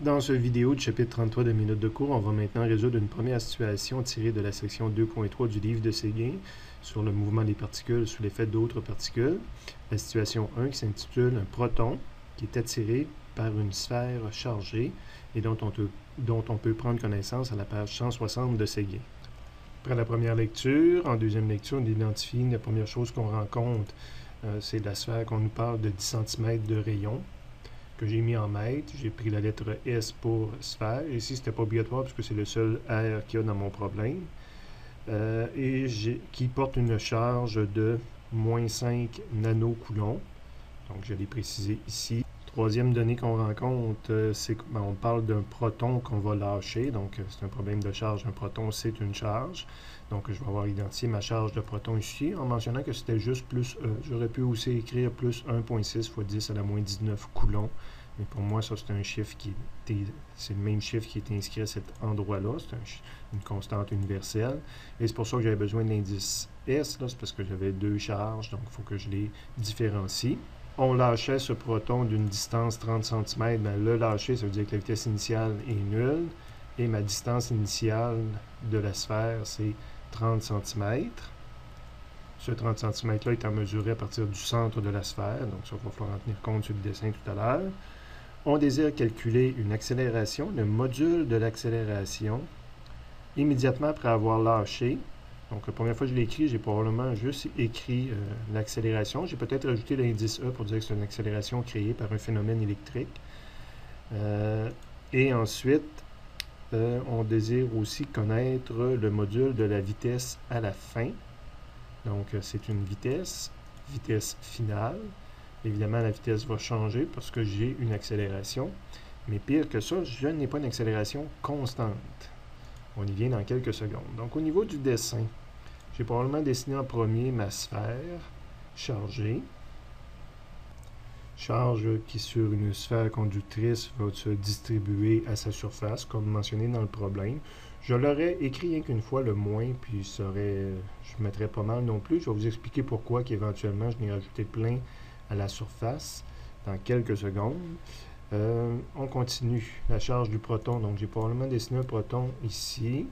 Dans cette vidéo du chapitre 33 de Minutes de cours, on va maintenant résoudre une première situation tirée de la section 2.3 du livre de Séguin sur le mouvement des particules sous l'effet d'autres particules. La situation 1 qui s'intitule un proton qui est attiré par une sphère chargée et dont on peut prendre connaissance à la page 160 de Séguin. Après la première lecture, en deuxième lecture, on identifie la première chose qu'on rencontre, c'est la sphère qu'on nous parle de 10 cm de rayon, que j'ai mis en mètres. J'ai pris la lettre S pour sphère. Ici, c'était pas obligatoire parce que c'est le seul R qu'il y a dans mon problème. Qui porte une charge de moins 5 nanocoulombs. Donc, je l'ai précisé ici. Troisième donnée qu'on rencontre, c'est qu'on parle d'un proton qu'on va lâcher. Donc, c'est un problème de charge. Un proton, c'est une charge. Donc, je vais avoir identifié ma charge de proton ici en mentionnant que c'était juste plus E. J'aurais pu aussi écrire plus 1,6 fois 10 à la moins 19 coulombs. Mais pour moi, ça, c'est un chiffre c'est le même chiffre qui est inscrit à cet endroit-là. C'est une constante universelle. Et c'est pour ça que j'avais besoin de l'indice S. C'est parce que j'avais deux charges. Donc, il faut que je les différencie. On lâchait ce proton d'une distance 30 cm. Bien, le lâcher, ça veut dire que la vitesse initiale est nulle. Et ma distance initiale de la sphère, c'est 30 cm. Ce 30 cm-là est à mesurer à partir du centre de la sphère. Donc, ça, il va falloir en tenir compte sur le dessin tout à l'heure. On désire calculer une accélération, le module de l'accélération, immédiatement après avoir lâché. Donc, la première fois que je l'ai écrit, j'ai probablement juste écrit l'accélération. J'ai peut-être ajouté l'indice E pour dire que c'est une accélération créée par un phénomène électrique. Et ensuite, on désire aussi connaître le module de la vitesse à la fin. Donc, c'est une vitesse finale. Évidemment, la vitesse va changer parce que j'ai une accélération. Mais pire que ça, je n'ai pas une accélération constante. On y vient dans quelques secondes. Donc, au niveau du dessin, j'ai probablement dessiné en premier ma sphère chargée. Charge qui, sur une sphère conductrice, va se distribuer à sa surface, comme mentionné dans le problème. Je l'aurais écrit rien qu'une fois le moins, puis je mettrais pas mal non plus. Je vais vous expliquer pourquoi qu'éventuellement je n'ai rajouté plein à la surface dans quelques secondes. On continue. La charge du proton. Donc, j'ai probablement dessiné un proton ici.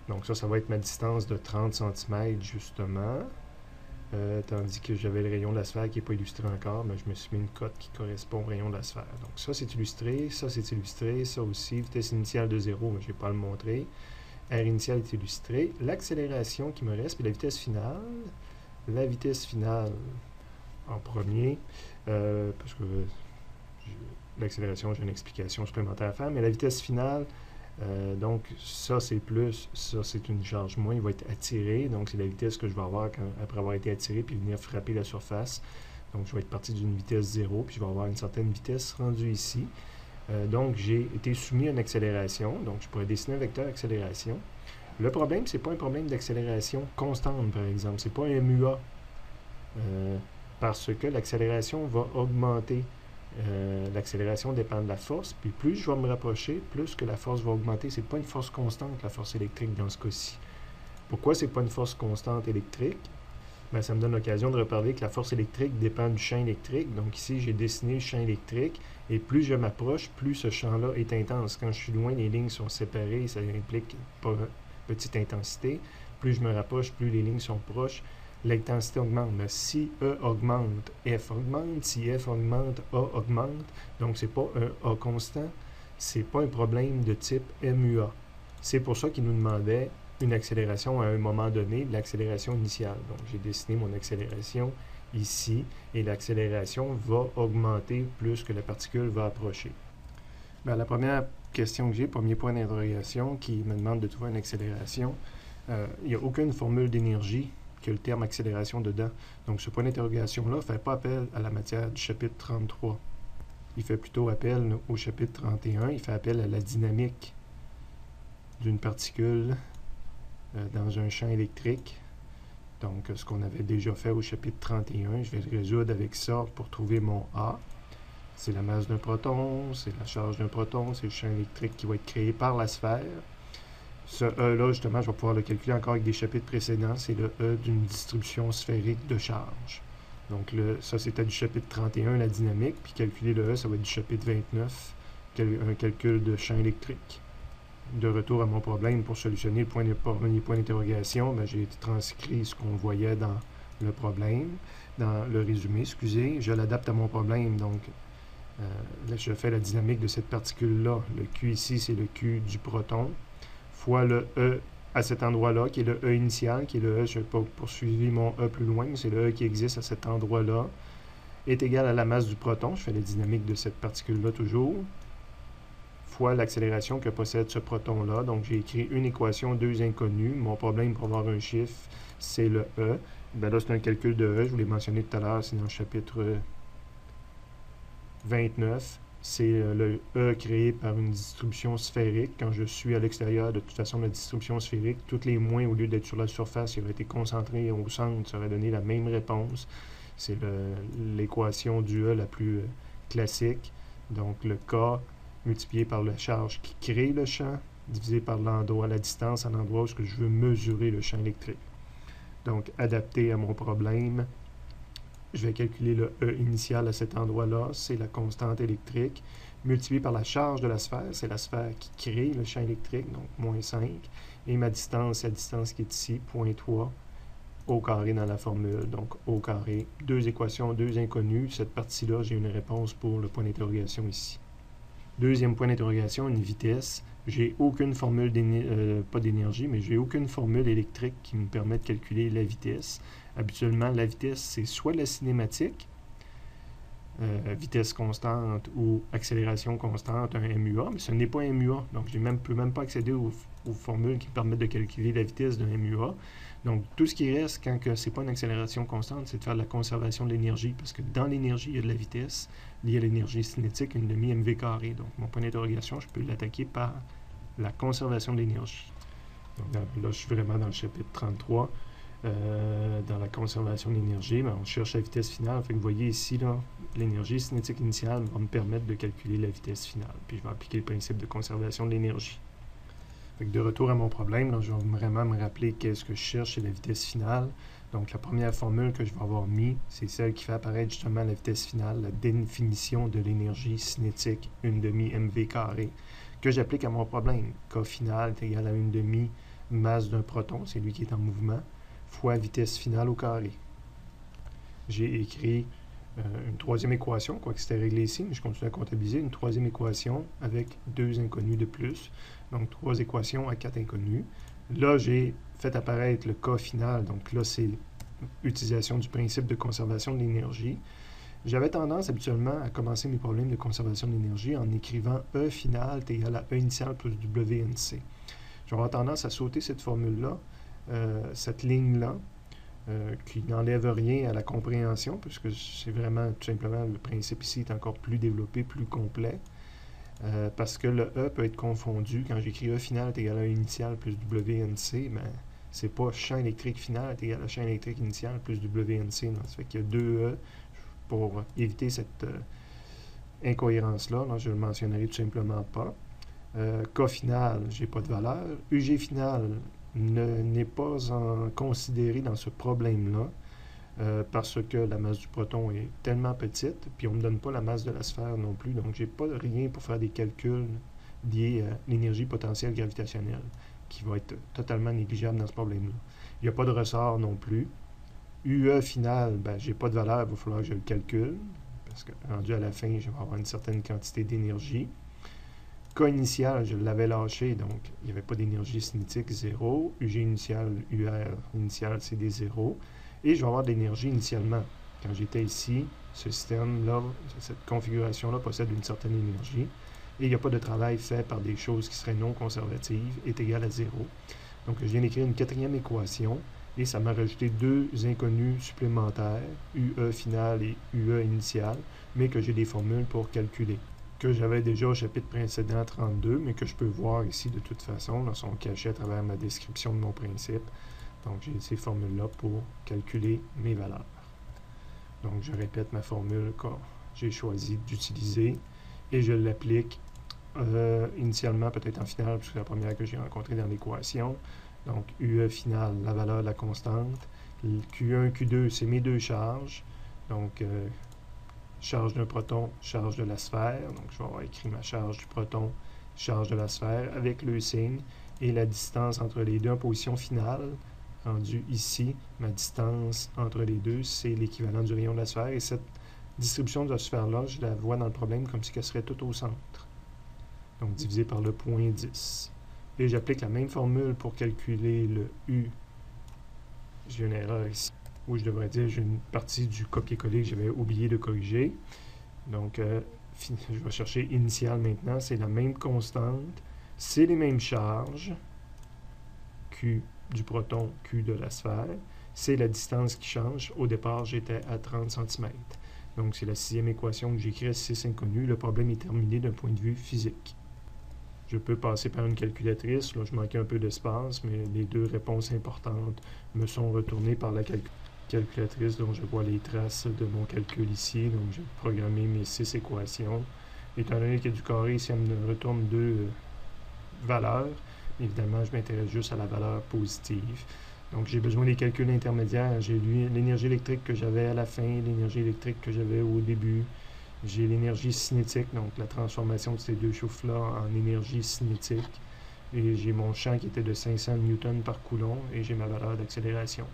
Donc, ça va être ma distance de 30 cm, justement. Tandis que j'avais le rayon de la sphère qui n'est pas illustré encore, mais je me suis mis une cote qui correspond au rayon de la sphère. Donc, ça, c'est illustré. Ça, c'est illustré. Ça aussi, vitesse initiale de 0, mais je ne vais pas le montrer. R initial est illustré. L'accélération qui me reste, puis la vitesse finale. La vitesse finale en premier, parce que l'accélération, j'ai une explication supplémentaire à faire, mais la vitesse finale, donc ça c'est plus, ça c'est une charge moins, il va être attiré, donc c'est la vitesse que je vais avoir après avoir été attiré puis venir frapper la surface. Donc je vais être parti d'une vitesse 0, puis je vais avoir une certaine vitesse rendue ici. Donc j'ai été soumis à une accélération, donc je pourrais dessiner un vecteur accélération. Le problème, c'est pas un problème d'accélération constante, par exemple, c'est pas un MUA. Parce que l'accélération va augmenter. L'accélération dépend de la force, puis plus je vais me rapprocher, plus que la force va augmenter. C'est pas une force constante, la force électrique, dans ce cas-ci. Pourquoi c'est pas une force constante électrique? Bien, ça me donne l'occasion de reparler que la force électrique dépend du champ électrique. Donc ici, j'ai dessiné le champ électrique, et plus je m'approche, plus ce champ-là est intense. Quand je suis loin, les lignes sont séparées, ça implique pas petite intensité. Plus je me rapproche, plus les lignes sont proches. L'intensité augmente. Mais si E augmente, F augmente. Si F augmente, A augmente. Donc, ce n'est pas un A constant. Ce n'est pas un problème de type MUA. C'est pour ça qu'il nous demandait une accélération à un moment donné, l'accélération initiale. Donc, j'ai dessiné mon accélération ici et l'accélération va augmenter plus que la particule va approcher. Bien, la première question que j'ai, premier point d'interrogation qui me demande de trouver une accélération, il n'y a aucune formule d'énergie que le terme accélération dedans. Donc, ce point d'interrogation-là ne fait pas appel à la matière du chapitre 33. Il fait plutôt appel au chapitre 31. Il fait appel à la dynamique d'une particule dans un champ électrique. Donc, ce qu'on avait déjà fait au chapitre 31, je vais le résoudre avec ça pour trouver mon A. C'est la masse d'un proton, c'est la charge d'un proton, c'est le champ électrique qui va être créé par la sphère. Ce E-là, justement, je vais pouvoir le calculer encore avec des chapitres précédents. C'est le E d'une distribution sphérique de charge. Donc, ça, c'était du chapitre 31, la dynamique. Puis calculer le E, ça va être du chapitre 29, un calcul de champ électrique. De retour à mon problème, pour solutionner le premier point d'interrogation, j'ai transcrit ce qu'on voyait dans le problème, dans le résumé, excusez. Je l'adapte à mon problème, donc là, je fais la dynamique de cette particule-là. Le Q ici, c'est le Q du proton, fois le E à cet endroit-là, qui est le E initial, qui est le E, je n'ai pas poursuivi mon E plus loin, mais c'est le E qui existe à cet endroit-là, est égal à la masse du proton. Je fais la dynamique de cette particule-là toujours, fois l'accélération que possède ce proton-là. Donc, j'ai écrit une équation, deux inconnus. Mon problème pour avoir un chiffre, c'est le E. Là, c'est un calcul de E. Je vous l'ai mentionné tout à l'heure, c'est dans le chapitre 29. C'est le E créé par une distribution sphérique. Quand je suis à l'extérieur, de toute façon, la distribution sphérique, tous les moins, au lieu d'être sur la surface, ils auraient été concentrés au centre, ça aurait donné la même réponse. C'est l'équation du E la plus classique. Donc, le K multiplié par la charge qui crée le champ, divisé par l'endroit, la distance à l'endroit où je veux mesurer le champ électrique. Donc, adapté à mon problème, je vais calculer le E initial à cet endroit-là, c'est la constante électrique, multiplié par la charge de la sphère, c'est la sphère qui crée le champ électrique, donc moins 5, et ma distance, c'est la distance qui est ici, 0.3, au carré dans la formule, donc au carré. Deux équations, deux inconnues. Cette partie-là, j'ai une réponse pour le point d'interrogation ici. Deuxième point d'interrogation, une vitesse. J'ai aucune formule, pas d'énergie, mais j'ai aucune formule électrique qui me permet de calculer la vitesse. Habituellement, la vitesse, c'est soit la cinématique, vitesse constante ou accélération constante, un MUA, mais ce n'est pas un MUA. Donc, je ne peux même pas accéder aux formules qui me permettent de calculer la vitesse d'un MUA. Donc, tout ce qui reste quand ce n'est pas une accélération constante, c'est de faire de la conservation de l'énergie, parce que dans l'énergie, il y a de la vitesse liée à l'énergie cinétique, une demi-mv carré. Donc, mon point d'interrogation, je peux l'attaquer par la conservation de l'énergie. Donc, là, je suis vraiment dans le chapitre 33. Dans la conservation de l'énergie, on cherche la vitesse finale. Fait que vous voyez ici, l'énergie cinétique initiale va me permettre de calculer la vitesse finale. Puis je vais appliquer le principe de conservation de l'énergie. De retour à mon problème, je vais vraiment me rappeler qu'est-ce que je cherche, c'est la vitesse finale. Donc la première formule que je vais avoir mis, c'est celle qui fait apparaître justement la vitesse finale, la définition de l'énergie cinétique, une demi-mv carré, que j'applique à mon problème. K final est égal à une demi-masse d'un proton, c'est lui qui est en mouvement, fois vitesse finale au carré. J'ai écrit une troisième équation, quoique c'était réglé ici, mais je continue à comptabiliser, une troisième équation avec deux inconnus de plus. Donc, trois équations à quatre inconnus. Là, j'ai fait apparaître le K final. Donc là, c'est utilisation du principe de conservation de l'énergie. J'avais tendance habituellement à commencer mes problèmes de conservation de l'énergie en écrivant E final est égal à E initial plus WNC. Je vais avoir tendance à sauter cette formule-là, cette ligne-là, qui n'enlève rien à la compréhension, puisque c'est vraiment tout simplement le principe ici est encore plus développé, plus complet, parce que le E peut être confondu. Quand j'écris E final est égal à E initial plus WNC, c'est pas champ électrique final est égal à champ électrique initial plus WNC. Non. Ça fait qu'il y a deux E. Pour éviter cette incohérence-là, je ne le mentionnerai tout simplement pas. K final, j'ai pas de valeur. UG final n'est pas considéré dans ce problème-là parce que la masse du proton est tellement petite, puis on ne me donne pas la masse de la sphère non plus, donc j'ai pas rien pour faire des calculs liés à l'énergie potentielle gravitationnelle, qui va être totalement négligeable dans ce problème-là. Il n'y a pas de ressort non plus. UE final, j'ai pas de valeur, il va falloir que je le calcule, parce que rendu à la fin, je vais avoir une certaine quantité d'énergie. K initial, je l'avais lâché, donc il n'y avait pas d'énergie cinétique, 0. UG initial, UR initial, c'est des 0. Et je vais avoir de l'énergie initialement. Quand j'étais ici, ce système-là, cette configuration-là possède une certaine énergie. Et il n'y a pas de travail fait par des choses qui seraient non conservatives, est égal à 0. Donc je viens d'écrire une quatrième équation, et ça m'a rajouté deux inconnus supplémentaires, UE final et UE initial, mais que j'ai des formules pour calculer, que j'avais déjà au chapitre précédent 32, mais que je peux voir ici de toute façon, là, sont cachés à travers ma description de mon principe. Donc j'ai ces formules-là pour calculer mes valeurs. Donc je répète ma formule que j'ai choisi d'utiliser, et je l'applique initialement, peut-être en finale, puisque c'est la première que j'ai rencontrée dans l'équation. Donc, UE final, la valeur de la constante. Q1, Q2, c'est mes deux charges. Donc, charge d'un proton, charge de la sphère. Donc, je vais avoir écrit ma charge du proton, charge de la sphère avec le signe et la distance entre les deux en position finale, rendue ici. Ma distance entre les deux, c'est l'équivalent du rayon de la sphère. Et cette distribution de la sphère-là, je la vois dans le problème comme si elle serait tout au centre. Donc, divisé par le point 10. Et j'applique la même formule pour calculer le U. J'ai une erreur ici, où je devrais dire j'ai une partie du copier-coller que j'avais oublié de corriger. Donc, je vais chercher initial maintenant. C'est la même constante. C'est les mêmes charges. Q du proton, Q de la sphère. C'est la distance qui change. Au départ, j'étais à 30 cm. Donc, c'est la 6e équation que j'écris à 6 inconnus. Le problème est terminé d'un point de vue physique. Je peux passer par une calculatrice. Là, je manquais un peu d'espace, mais les deux réponses importantes me sont retournées par la calculatrice, dont je vois les traces de mon calcul ici. Donc, j'ai programmé mes 6 équations. Étant donné qu'il y a du carré, ici, elle me retourne deux valeurs. Évidemment, je m'intéresse juste à la valeur positive. Donc, j'ai besoin des calculs intermédiaires. J'ai l'énergie électrique que j'avais à la fin, l'énergie électrique que j'avais au début. J'ai l'énergie cinétique, donc la transformation de ces deux chauffe-là en énergie cinétique. Et j'ai mon champ qui était de 500 newtons par coulomb et j'ai ma valeur d'accélération.